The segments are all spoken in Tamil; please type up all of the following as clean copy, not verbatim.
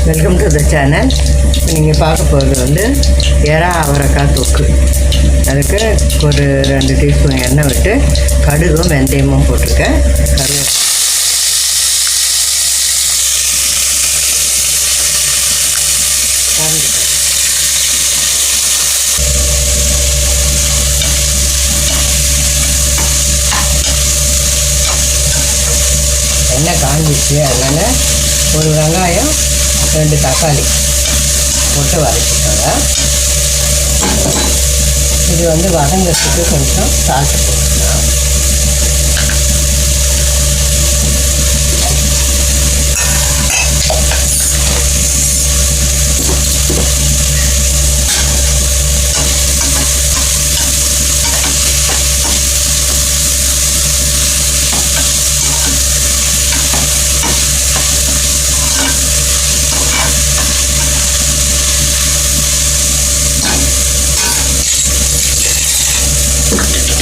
Welcome to the channel. நீங்கள் பார்க்க போகிறது வந்து எறா அவரைக்காய் தொக்கு. அதுக்கு ஒரு 2 டீஸ்பூன் எண்ணெய் விட்டு கடுகும் வெந்தயமும் போட்டிருக்கேன். எண்ணெய் காஞ்சிச்சு, அதனால் ஒரு வெங்காயம் 2 தக்காளி போட்டு வதக்கிக்கோங்க. இது வந்து வதங்கிறதுக்கு கொஞ்சம் சால்ட்டு போட்டுக்கலாம்.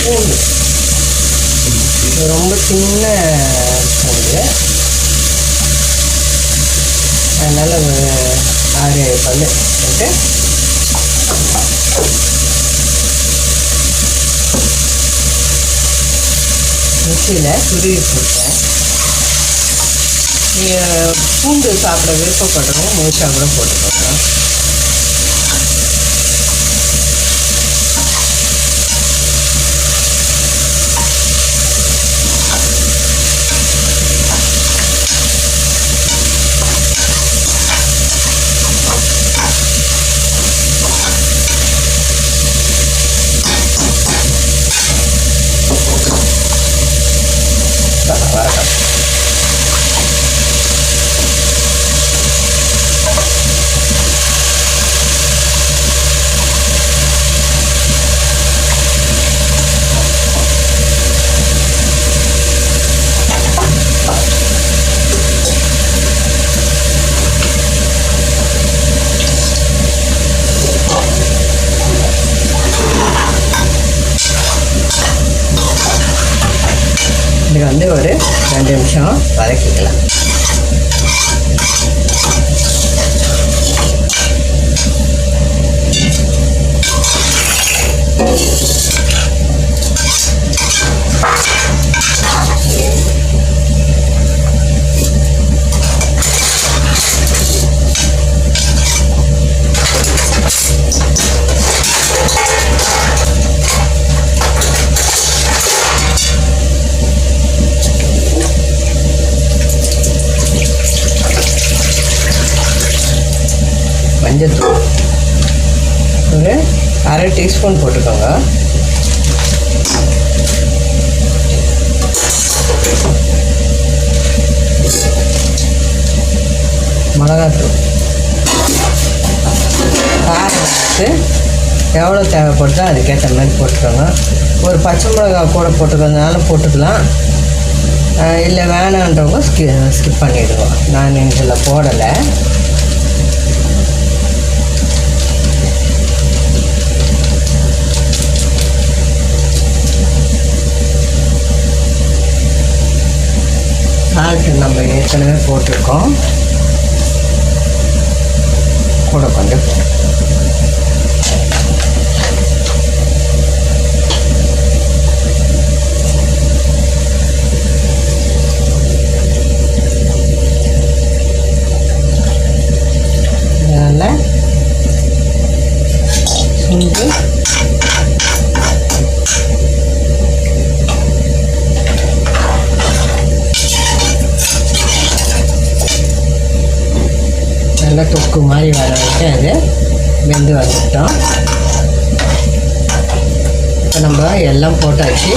பூண்டு ரொம்ப சின்ன பூண்டு, அதனால் ஒரு 6-7 பல் போட்டு மிக்சியில் துருவி போட்டேன். நீங்கள் பூண்டு சாப்பிட விருப்பப்படுறவங்க முழுசாக கூட போட்டுக்கோங்க. இது வந்து ஒரு 2 நிமிஷம் வதக்கிக்கலாம். மஞ்சத்தூள் ஒரு 1/2 டீஸ்பூன் போட்டுக்கோங்க. மிளகாத்தூள் காரம் வந்து எவ்வளோ தேவைப்படுதோ அதுக்கேற்ற மாதிரி போட்டுக்கோங்க. ஒரு பச்சை மிளகா கூட போட்டுக்கிறதுனால போட்டுக்கலாம், இல்லை வேணான்றவங்க ஸ்கிப் பண்ணிவிடுவோம். நான் இதில் போடலை. சால்ட்டு நம்ம ஏற்கனவே போட்டிருக்கோம், கூட கொஞ்சம் இதனால் சுண்டு நல்லா தொக்கு மாதிரி வர வரைக்கும் அது வெந்து வந்துட்டோம். இப்போ நம்ம எல்லாம் போட்டாச்சு.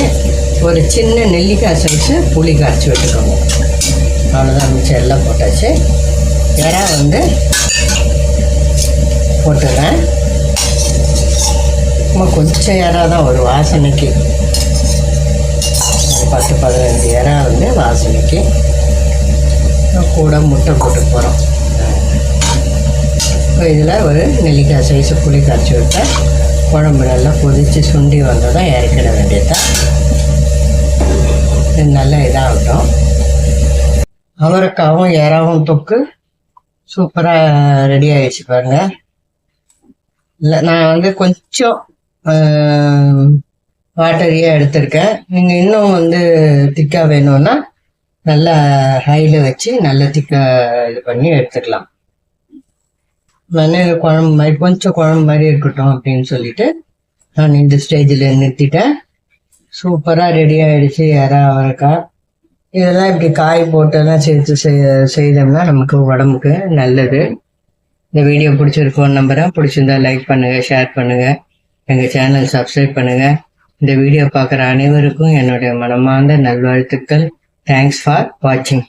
ஒரு சின்ன நெல்லிக்காய் சைஸு புளி கரைச்சி விட்டுக்கோங்க. அவ்வளோதான், மிச்சம் எல்லாம் போட்டாச்சு. எறா வந்து போட்டுறேன். கொஞ்சம் எறா தான் ஒரு வாசனைக்கு, 10-15 எறா வந்து வாசனைக்கு. கூட முட்டை போட்டு போகிறோம். இப்போ இதில் ஒரு நெல்லிக்காய் சைஸு புளி கரைச்சி விட்டால் குழம்பு நல்லா கொதித்து சுண்டி வந்ததும் இறக்கிட வேண்டியதுதான். இது நல்லா இதாகட்டும். அவரைக்காவும் எறாவும் தொக்கு சூப்பராக ரெடி ஆகிடுச்சு பாருங்க. இல்லை நான் வந்து கொஞ்சம் வாட்டரியாக எடுத்திருக்கேன். நீங்கள் இன்னும் வந்து திக்காக வேணும்னா நல்லா ஹையில் வச்சு நல்லா திக்காக இது பண்ணி எடுத்துக்கலாம். நான் குழம்பு மாதிரி கொஞ்சம் குழம்பு மாதிரி இருக்கட்டும் அப்படின்னு சொல்லிட்டு நான் இந்த ஸ்டேஜில் நிறுத்திட்டேன். சூப்பராக ரெடி ஆகிடுச்சு இறா அவரைக்காய். இதெல்லாம் இப்படி காய் போட்டெல்லாம் சேர்த்து செய்தோம்னா நமக்கு உடம்புக்கு நல்லது. இந்த வீடியோ பிடிச்சிருக்கோன்னு நம்புகிறேன். பிடிச்சிருந்தா லைக் பண்ணுங்கள், ஷேர் பண்ணுங்கள், எங்கள் சேனல் சப்ஸ்கிரைப் பண்ணுங்கள். இந்த வீடியோ பார்க்குற அனைவருக்கும் என்னுடைய மனமார்ந்த நல்வாழ்த்துக்கள். தேங்க்ஸ் ஃபார் வாட்சிங்.